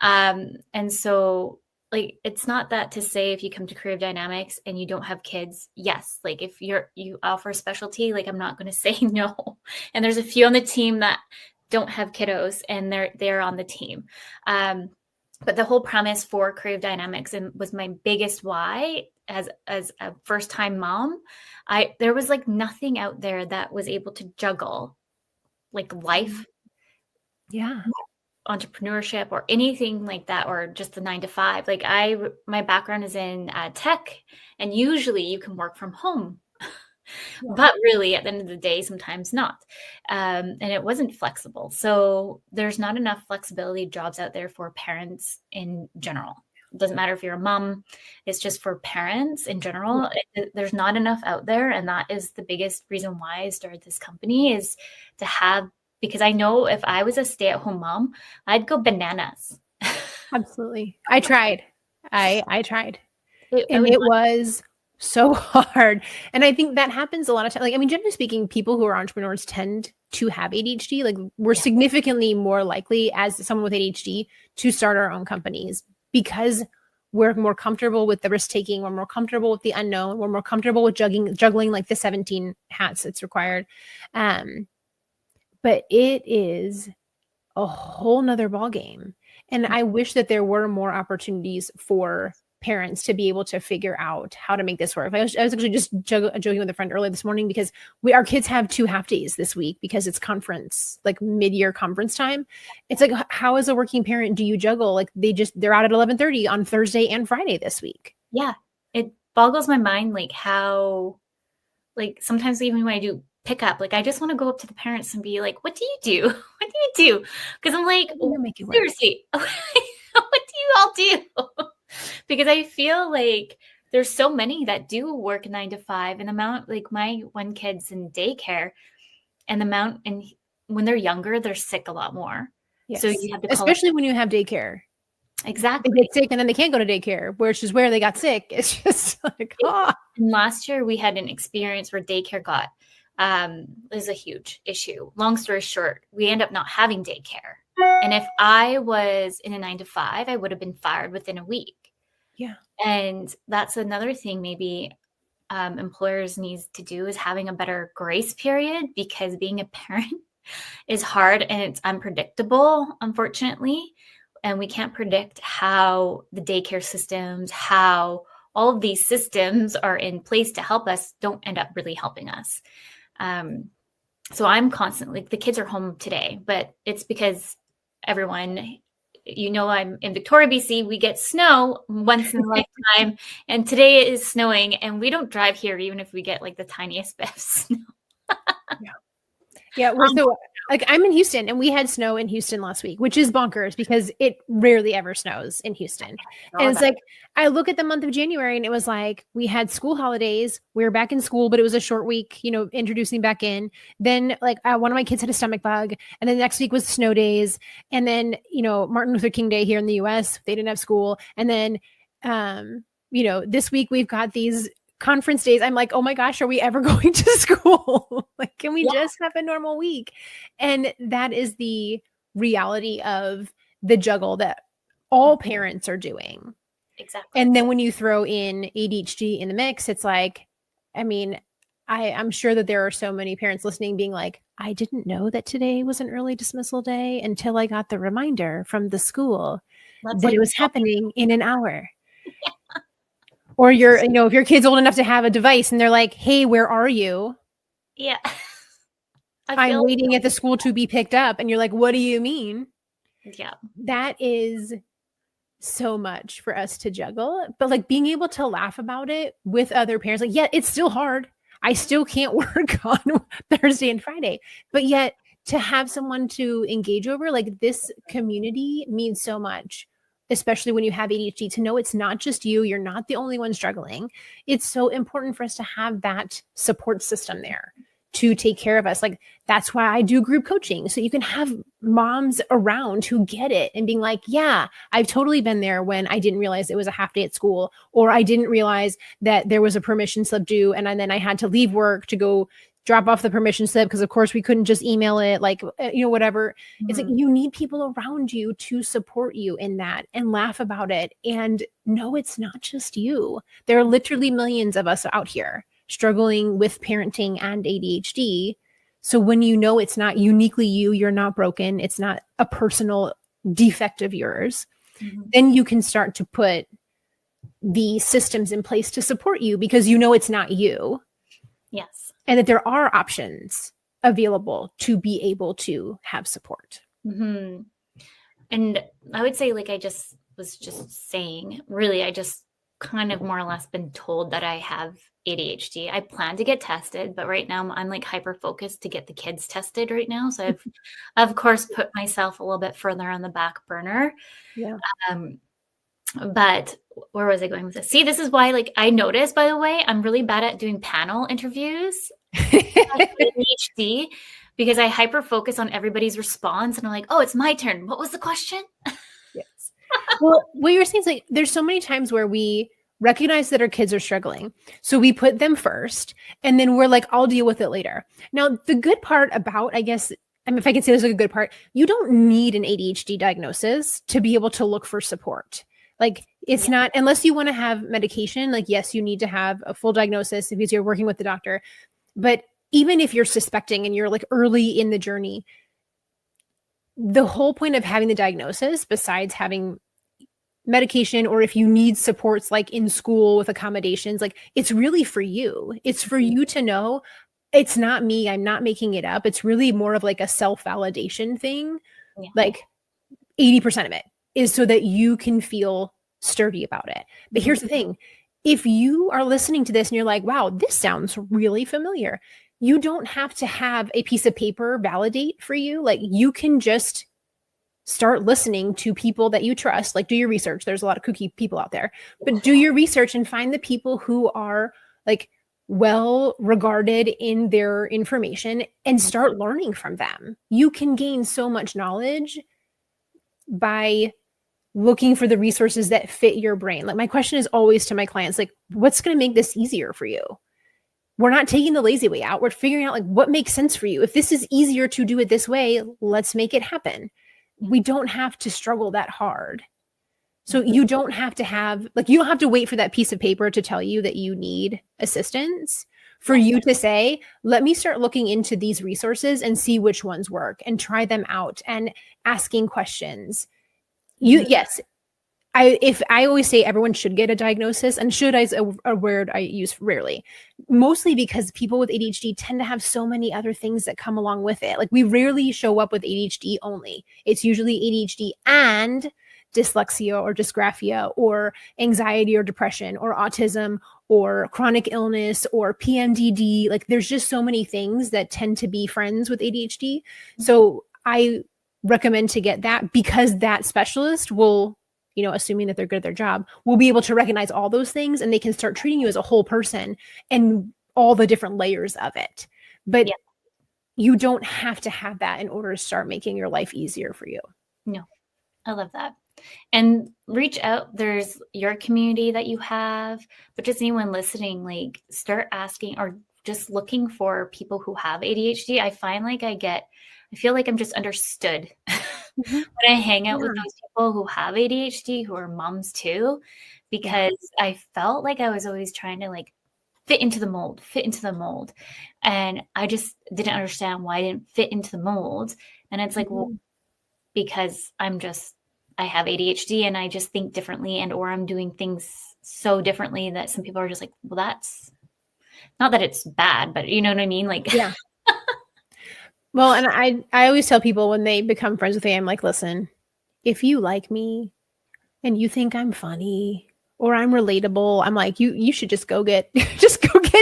A: And so like, it's not that to say if you come to Creative Dynamics and you don't have kids, yes, like if you offer a specialty, like I'm not going to say no. And there's a few on the team that don't have kiddos, and they're on the team. But the whole premise for Creative Dynamics was my biggest why as a first time mom. There was like nothing out there that was able to juggle like life, entrepreneurship, or anything like that, or just the 9 to 5. Like my background is in tech, and usually you can work from home. But really, at the end of the day, sometimes not. And it wasn't flexible. So there's not enough flexibility jobs out there for parents in general. It doesn't matter if you're a mom. It's just for parents in general. There's not enough out there. And that is the biggest reason why I started this company, is to have, because I know if I was a stay-at-home mom, I'd go bananas.
B: Absolutely. I tried. I tried. It was so hard. And I think that happens a lot of times. Like, I mean, generally speaking, people who are entrepreneurs tend to have ADHD. Like, we're significantly more likely as someone with ADHD to start our own companies, because we're more comfortable with the risk taking. We're more comfortable with the unknown. We're more comfortable with juggling like the 17 hats that's required. But it is a whole nother ballgame. And I wish that there were more opportunities for parents to be able to figure out how to make this work. I was actually just joking with a friend earlier this morning, because our kids have 2 half days this week because it's conference, like mid-year conference time. It's like, how as a working parent do you juggle? Like they're out at 11:30 on Thursday and Friday this week. Yeah.
A: It boggles my mind, like how, like sometimes even when I do pick up, like I just want to go up to the parents and be like, what do you do? What do you do? Because I'm like, seriously, what do you all do? Because I feel like there's so many that do work 9 to 5, and the amount, like my 1 kid's in daycare, and the amount, and when they're younger, they're sick a lot more.
B: Yes.
A: So you have to
B: especially when you have daycare. They
A: Exactly.
B: get sick and then they can't go to daycare, which is where they got sick. It's just like, oh.
A: And last year we had an experience where daycare got is a huge issue. Long story short, we end up not having daycare. And if I was in a 9 to 5, I would have been fired within a week.
B: Yeah.
A: And that's another thing maybe employers needs to do, is having a better grace period, because being a parent is hard and it's unpredictable, unfortunately. And we can't predict how the daycare systems, how all of these systems are in place to help us, don't end up really helping us. So I'm constantly, the kids are home today, but it's because everyone, I'm in Victoria, BC, we get snow once in a lifetime, and today it is snowing, and we don't drive here even if we get like the tiniest bit of snow.
B: Yeah. Well, so like I'm in Houston, and we had snow in Houston last week, which is bonkers because it rarely ever snows in Houston. And it's like, I look at the month of January and it was like, we had school holidays. We were back in school, but it was a short week, introducing back in. Then like one of my kids had a stomach bug, and then the next week was snow days. And then, Martin Luther King Day here in the US, they didn't have school. And then, this week we've got these conference days. I'm like, oh my gosh, are we ever going to school? Like, can we just have a normal week? And that is the reality of the juggle that all parents are doing.
A: Exactly.
B: And then when you throw in ADHD in the mix, it's like, I mean, I'm sure that there are so many parents listening being like, I didn't know that today was an early dismissal day until I got the reminder from the school that it was happening in an hour. Or if your kid's old enough to have a device and they're like, hey, where are you?
A: Yeah.
B: I'm waiting at the school to be picked up. And you're like, what do you mean?
A: Yeah.
B: That is so much for us to juggle. But like being able to laugh about it with other parents, like, yeah, it's still hard. I still can't work on Thursday and Friday. But yet to have someone to engage over, like this community means so much. Especially when you have ADHD, to know it's not just you. You're not the only one struggling. It's so important for us to have that support system there to take care of us. Like, that's why I do group coaching. So you can have moms around who get it and being like, yeah, I've totally been there when I didn't realize it was a half day at school, or I didn't realize that there was a permission slip due. And then I had to leave work to go drop off the permission slip because of course we couldn't just email it, like, whatever. Mm-hmm. It's like, you need people around you to support you in that and laugh about it. And no, it's not just you. There are literally millions of us out here struggling with parenting and ADHD. So when it's not uniquely you, you're not broken, it's not a personal defect of yours, then you can start to put the systems in place to support you because it's not you.
A: Yes.
B: And that there are options available to be able to have support.
A: Mm-hmm. And I would say, like I just was just saying, really, I just kind of more or less been told that I have ADHD. I plan to get tested, but right now I'm like hyper focused to get the kids tested right now. So I've, of course, put myself a little bit further on the back burner.
B: Yeah.
A: But where was I going with this? See, this is why, like, I noticed, by the way, I'm really bad at doing panel interviews ADHD, because I hyper focus on everybody's response and I'm like, oh, it's my turn. What was the question?
B: Yes. Well, what you're saying is like, there's so many times where we recognize that our kids are struggling. So we put them first and then we're like, I'll deal with it later. Now, the good part about, I guess, if I can say this is a good part, you don't need an ADHD diagnosis to be able to look for support. Like, it's not, unless you want to have medication, like, yes, you need to have a full diagnosis because you're working with the doctor. But even if you're suspecting and you're like early in the journey, the whole point of having the diagnosis, besides having medication, or if you need supports like in school with accommodations, like, it's really for you. It's for you to know it's not me. I'm not making it up. It's really more of like a self-validation thing. Yeah. Like 80% of it is so that you can feel sturdy about it. But here's the thing. If you are listening to this and you're like, wow, this sounds really familiar, you don't have to have a piece of paper validate for you. Like, you can just start listening to people that you trust. Like, do your research. There's a lot of kooky people out there, but do your research and find the people who are like well regarded in their information and start learning from them. You can gain so much knowledge by looking for the resources that fit your brain. Like my question is always to my clients, like, what's going to make this easier for you? We're not taking the lazy way out. We're figuring out like what makes sense for you. If this is easier to do it this way, let's make it happen. We don't have to struggle that hard. So you don't have to have, like, you don't have to wait for that piece of paper to tell you that you need assistance for you to say, let me start looking into these resources and see which ones work and try them out and asking questions. Yes, I always say everyone should get a diagnosis, and should is a word I use rarely, mostly because people with ADHD tend to have so many other things that come along with it. Like we rarely show up with ADHD only. It's usually ADHD and dyslexia or dysgraphia or anxiety or depression or autism or chronic illness or PMDD. Like there's just so many things that tend to be friends with ADHD. So I recommend to get that, because that specialist will, you know, assuming that they're good at their job, will be able to recognize all those things, and they can start treating you as a whole person and all the different layers of it. But you don't have to have that in order to start making your life easier for you.
A: No, I love that. And reach out. There's your community that you have, but just anyone listening, like start asking or just looking for people who have ADHD. I find like I feel like I'm just understood when I hang out with these people who have ADHD, who are moms too, because I felt like I was always trying to like fit into the mold. And I just didn't understand why I didn't fit into the mold. And it's like, well, because I have ADHD and I just think differently, and or I'm doing things so differently that some people are just like, well, that's not that it's bad, but you know what I mean? Like,
B: yeah. Well, and I always tell people when they become friends with me, I'm like, listen, if you like me and you think I'm funny or I'm relatable, I'm like, you should just go get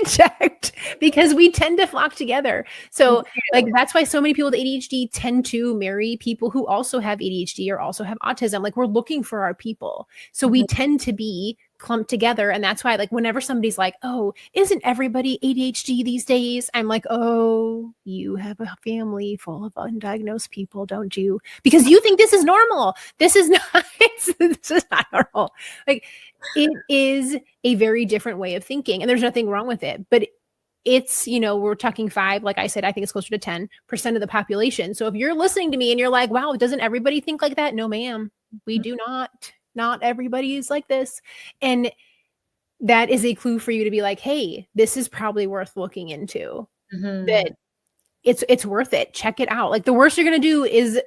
B: checked, because we tend to flock together. So like, that's why so many people with ADHD tend to marry people who also have ADHD or also have autism. Like we're looking for our people. So we tend to be clumped together. And that's why, like, whenever somebody's like, oh, isn't everybody ADHD these days? I'm like, oh, you have a family full of undiagnosed people, don't you? Because you think this is normal. This is not, this is not normal. Like it is a very different way of thinking, and there's nothing wrong with it, but it's, you know, we're talking 5, like I said, I think it's closer to 10% of the population. So if you're listening to me and you're like, wow, doesn't everybody think like that? No, ma'am, we do not. Not everybody is like this. And that is a clue for you to be like, hey, this is probably worth looking into. That it's worth it. Check it out. Like the worst you're going to do is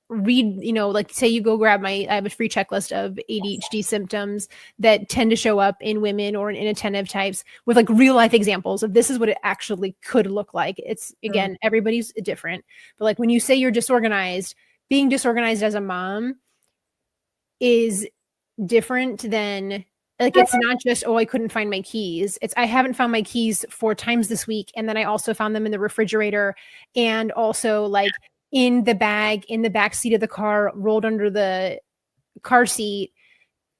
B: read, you know, like say you go grab I have a free checklist of ADHD symptoms that tend to show up in women or in inattentive types, with like real life examples of this is what it actually could look like. It's, again, everybody's different. But like when you say you're disorganized, being disorganized as a mom is different than, like, it's not just, oh, I couldn't find my keys. It's, I haven't found my keys 4 times this week. And then I also found them in the refrigerator, and also like in the bag, in the back seat of the car, rolled under the car seat.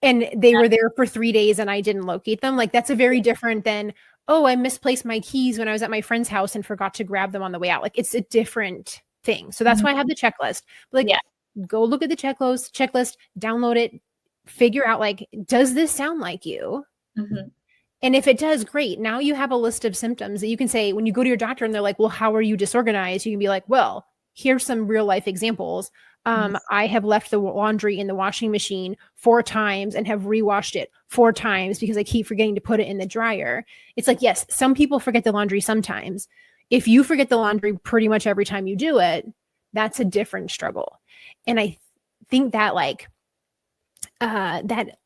B: And they were there for 3 days and I didn't locate them. Like that's a very different than, oh, I misplaced my keys when I was at my friend's house and forgot to grab them on the way out. Like it's a different thing. So that's why I have the checklist. But like, go look at the checklist, download it, figure out like, does this sound like you? And if it does, great. Now you have a list of symptoms that you can say when you go to your doctor and they're like, well, how are you disorganized? You can be like, well, here's some real life examples. I have left the laundry in the washing machine 4 times and have rewashed it 4 times because I keep forgetting to put it in the dryer. It's like, yes, some people forget the laundry sometimes. If you forget the laundry pretty much every time you do it, that's a different struggle. And I think that like, that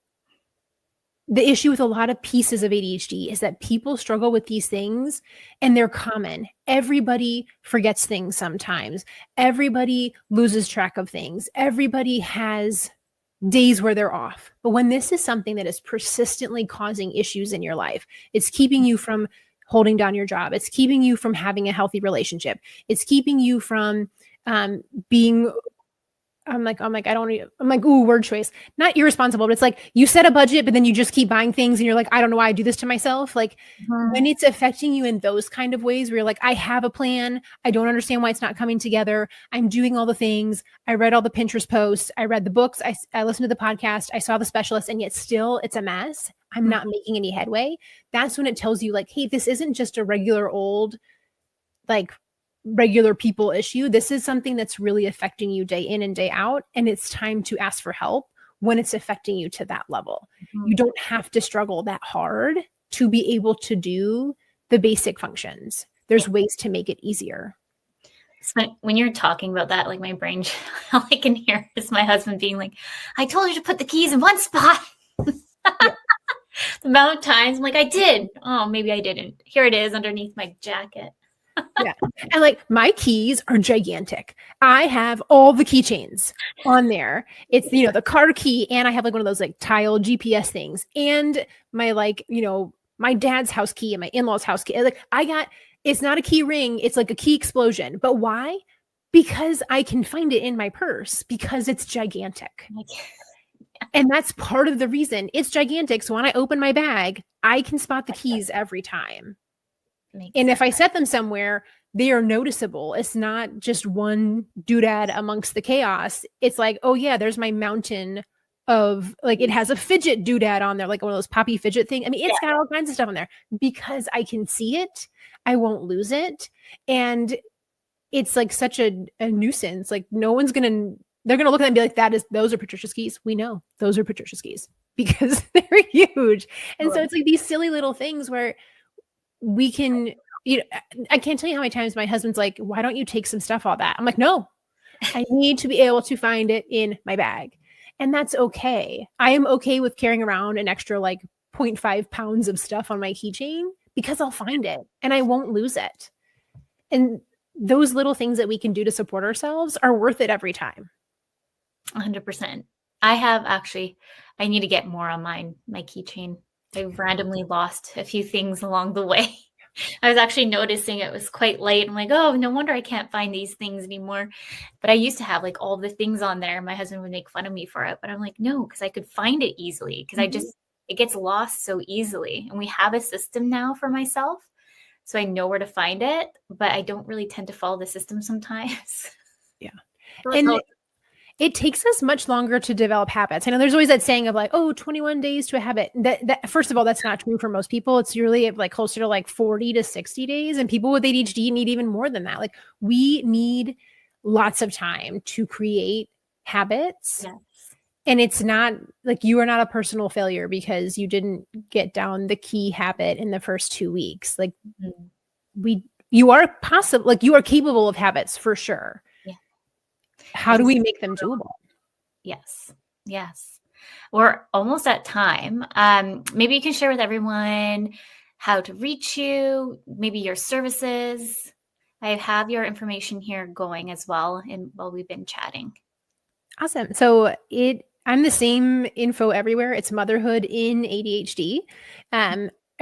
B: the issue with a lot of pieces of ADHD is that people struggle with these things and they're common. Everybody forgets things sometimes. Everybody loses track of things. Everybody has days where they're off. But when this is something that is persistently causing issues in your life, it's keeping you from holding down your job. It's keeping you from having a healthy relationship. It's keeping you from being I'm like, I don't need, I'm like, ooh, word choice, not irresponsible, but it's like you set a budget, but then you just keep buying things and you're like, I don't know why I do this to myself. Like when it's affecting you in those kind of ways where you're like, I have a plan. I don't understand why it's not coming together. I'm doing all the things. I read all the Pinterest posts. I read the books. I listened to the podcast. I saw the specialist, and yet still it's a mess. I'm not making any headway. That's when it tells you like, hey, this isn't just a regular old, like regular people issue. This is something that's really affecting you day in and day out. And it's time to ask for help when it's affecting you to that level. You don't have to struggle that hard to be able to do the basic functions. There's ways to make it easier.
A: So when you're talking about that, like my brain, all I can hear is my husband being like, I told you to put the keys in one spot. The amount of times I'm like, I did. Oh, maybe I didn't. Here it is underneath my jacket.
B: Yeah. And like my keys are gigantic. I have all the keychains on there. It's, the car key. And I have like one of those like tile GPS things, and my like, my dad's house key and my in-laws house key. Like it's not a key ring. It's like a key explosion. But why? Because I can find it in my purse because it's gigantic. And that's part of the reason it's gigantic. So when I open my bag, I can spot the keys every time. And if I set them somewhere, they are noticeable. It's not just one doodad amongst the chaos. It's like, oh yeah, there's my mountain of like, it has a fidget doodad on there, like one of those poppy fidget thing. I mean, it's got all kinds of stuff on there because I can see it. I won't lose it. And it's like such a nuisance. Like they're going to look at it and be like, those are Patricia's keys. We know those are Patricia's keys because they're huge. And so it's like these silly little things where we can, I can't tell you how many times my husband's like, why don't you take some stuff off that? I'm like, no, I need to be able to find it in my bag. And that's okay. I am okay with carrying around an extra like 0.5 pounds of stuff on my keychain because I'll find it and I won't lose it. And those little things that we can do to support ourselves are worth it every time.
A: 100%. I need to get more on my keychain. I randomly lost a few things along the way. I was actually noticing it was quite light. I'm like, oh, no wonder I can't find these things anymore. But I used to have like all the things on there. My husband would make fun of me for it. But I'm like, no, because I could find it easily because it gets lost so easily. And we have a system now for myself. So I know where to find it, but I don't really tend to follow the system sometimes.
B: Yeah. And it takes us much longer to develop habits. I know there's always that saying of like, 21 days to a habit. That first of all, that's not true for most people. It's really like closer to like 40 to 60 days. And people with ADHD need even more than that. Like we need lots of time to create habits. Yes. And it's not like you are not a personal failure because you didn't get down the key habit in the first 2 weeks. Like you are possible, like you are capable of habits for sure. How do we make them doable?
A: Yes. We're almost at time. Maybe you can share with everyone how to reach you, maybe your services. I have your information here going as well while we've been chatting.
B: Awesome. So I'm the same info everywhere. It's Motherhood in ADHD.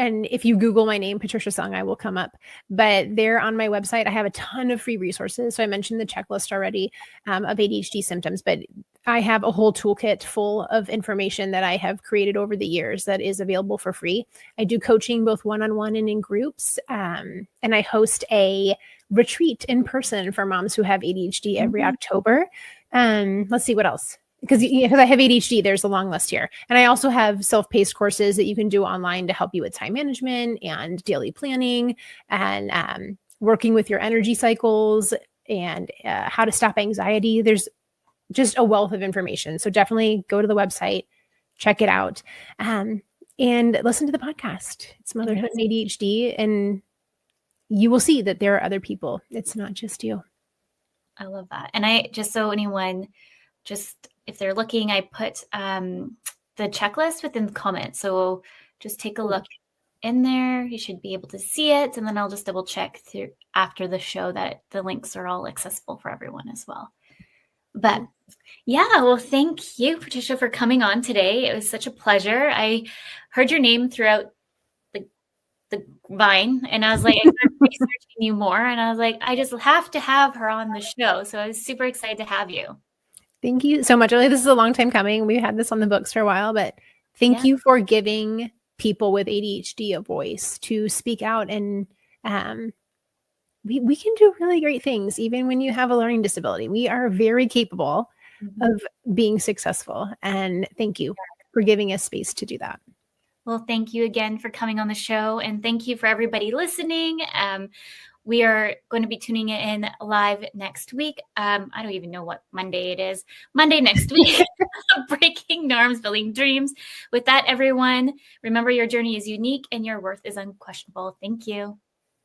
B: And if you Google my name, Patricia Sung, I will come up. But there on my website, I have a ton of free resources. So I mentioned the checklist already of ADHD symptoms, but I have a whole toolkit full of information that I have created over the years that is available for free. I do coaching both one-on-one and in groups. And I host a retreat in person for moms who have ADHD every October. Let's see what else. Because I have ADHD, there's a long list here. And I also have self-paced courses that you can do online to help you with time management and daily planning and working with your energy cycles and how to stop anxiety. There's just a wealth of information. So definitely go to the website, check it out, and listen to the podcast. It's Motherhood and ADHD, and you will see that there are other people. It's not just you.
A: I love that. And so anyone, if they're looking, I put the checklist within the comments. So just take a look in there. You should be able to see it. And then I'll just double check through after the show that the links are all accessible for everyone as well. But well, thank you, Patricia, for coming on today. It was such a pleasure. I heard your name throughout the Vine, and I was like, I started researching you more, and I was like, I just have to have her on the show. So I was super excited to have you.
B: Thank you so much. Really, this is a long time coming. We had this on the books for a while, but thank you for giving people with ADHD a voice to speak out. And we can do really great things, even when you have a learning disability. We are very capable of being successful. And thank you for giving us space to do that.
A: Well, thank you again for coming on the show. And thank you for everybody listening. We are going to be tuning in live next week. I don't even know what Monday it is. Monday next week. Breaking norms, building dreams. With that, everyone, remember your journey is unique and your worth is unquestionable. Thank you.